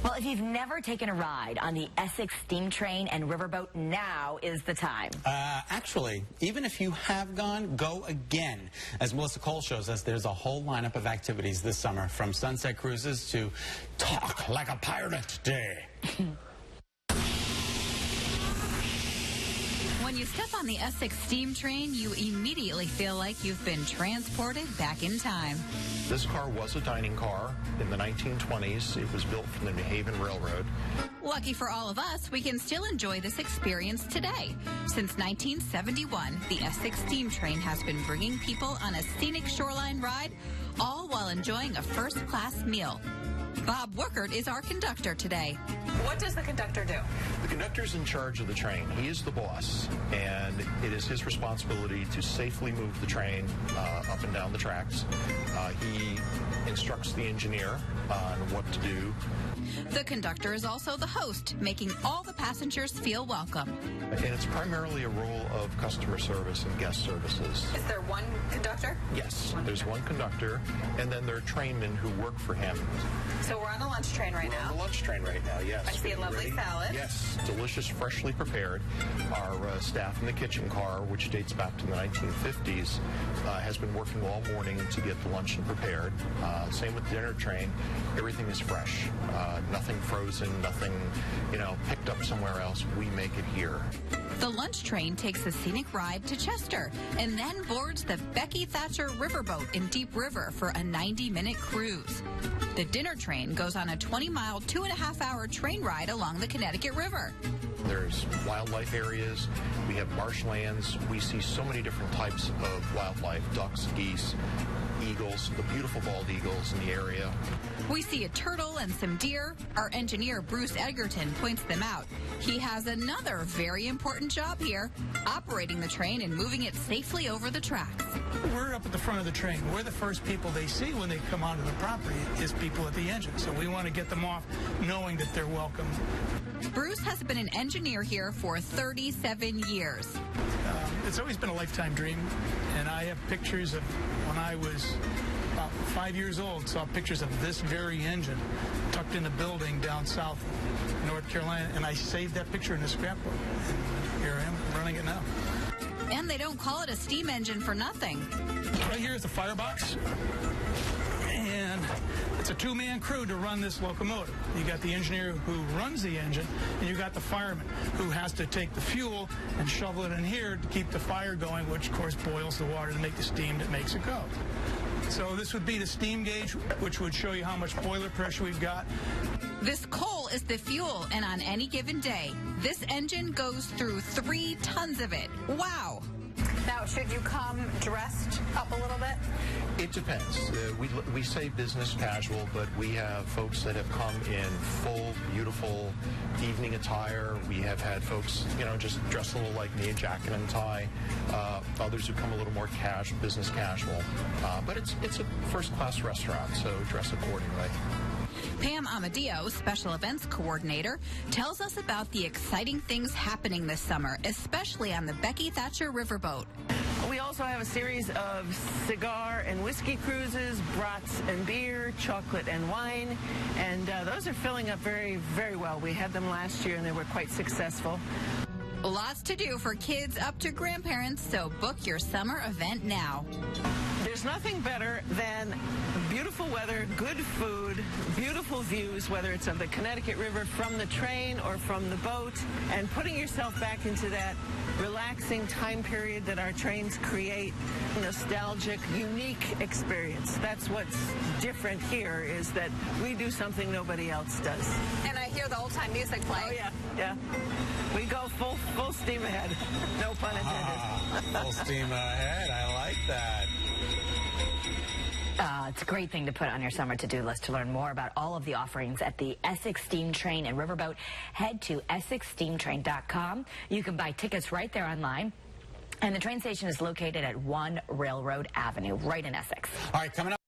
Well, if you've never taken a ride on the Essex Steam Train and Riverboat, now is the time. Actually, even if you have gone, go again. As Melissa Cole shows us, there's a whole lineup of activities this summer, from sunset cruises to Talk Like a Pirate Day. When you step on the Essex Steam Train, you immediately feel like you've been transported back in time. This car was a dining car in the 1920s. It was built from the New Haven Railroad. Lucky for all of us, we can still enjoy this experience today. Since 1971, the Essex Steam Train has been bringing people on a scenic shoreline ride, all while enjoying a first-class meal. Bob Wookert is our conductor today. What does the conductor do? The conductor's in charge of the train. He is the boss, and it is his responsibility to safely move the train up and down the tracks. He instructs the engineer on what to do. The conductor is also the host, making all the passengers feel welcome. And it's primarily a role of customer service and guest services. Is there one conductor? Yes, there's one conductor, and then there are trainmen who work for him. So we're on a lunch train right now. We're on a lunch train right now, yes. I see a lovely salad. Yes, delicious, freshly prepared. Our staff in the kitchen car, which dates back to the 1950s, has been working all morning to get the luncheon prepared. Same with the dinner train. Everything is fresh. Nothing frozen, nothing, picked up somewhere else. We make it here. The lunch train takes a scenic ride to Chester and then boards the Becky Thatcher Riverboat in Deep River for a 90-minute cruise. The dinner train goes on a 20-mile, 2.5-hour train ride along the Connecticut River. There's wildlife areas. We have marshlands. We see so many different types of wildlife, ducks, geese, eagles, the beautiful bald eagles in the area. We see a turtle and some deer. Our engineer, Bruce Edgerton, points them out. He has another very important job here, operating the train and moving it safely over the tracks. We're up at the front of the train. We're the first people they see when they come onto the property is people at the engine. So we want to get them off knowing that they're welcome. Bruce has been an engineer here for 37 years. It's always been a lifetime dream, and I have pictures of when I was about 5 years old, saw pictures of this very engine tucked in a building down south in North Carolina, and I saved that picture in a scrapbook. And here I am running it now. And they don't call it a steam engine for nothing. Right here is the firebox, and it's a two-man crew to run this locomotive. You got the engineer who runs the engine, and you got the fireman who has to take the fuel and shovel it in here to keep the fire going, which of course boils the water to make the steam that makes it go. So this would be the steam gauge, which would show you how much boiler pressure we've got. This coal is the fuel, and on any given day, this engine goes through 3 tons of it. Wow! Now, should you come dressed up a little bit? It depends. We say business casual, but we have folks that have come in full, beautiful evening attire. We have had folks, just dressed a little like me, jacket and tie. Others who come a little more casual, business casual. But it's a first-class restaurant, so dress accordingly. Pam Amadeo, Special Events Coordinator, tells us about the exciting things happening this summer, especially on the Becky Thatcher Riverboat. We also have a series of cigar and whiskey cruises, brats and beer, chocolate and wine, and those are filling up very, very well. We had them last year, and they were quite successful. Lots to do for kids up to grandparents, so book your summer event now. There's nothing better than beautiful weather, good food, beautiful views, whether it's of the Connecticut River from the train or from the boat, and putting yourself back into that relaxing time period that our trains create, nostalgic, unique experience. That's what's different here, is that we do something nobody else does. And I hear the old-time music play. Oh, yeah. We go full steam ahead. No pun intended. Full steam ahead. I like that. It's a great thing to put on your summer to-do list. To learn more about all of the offerings at the Essex Steam Train and Riverboat, head to EssexSteamTrain.com. You can buy tickets right there online. And the train station is located at 1 Railroad Avenue, right in Essex. All right, coming up.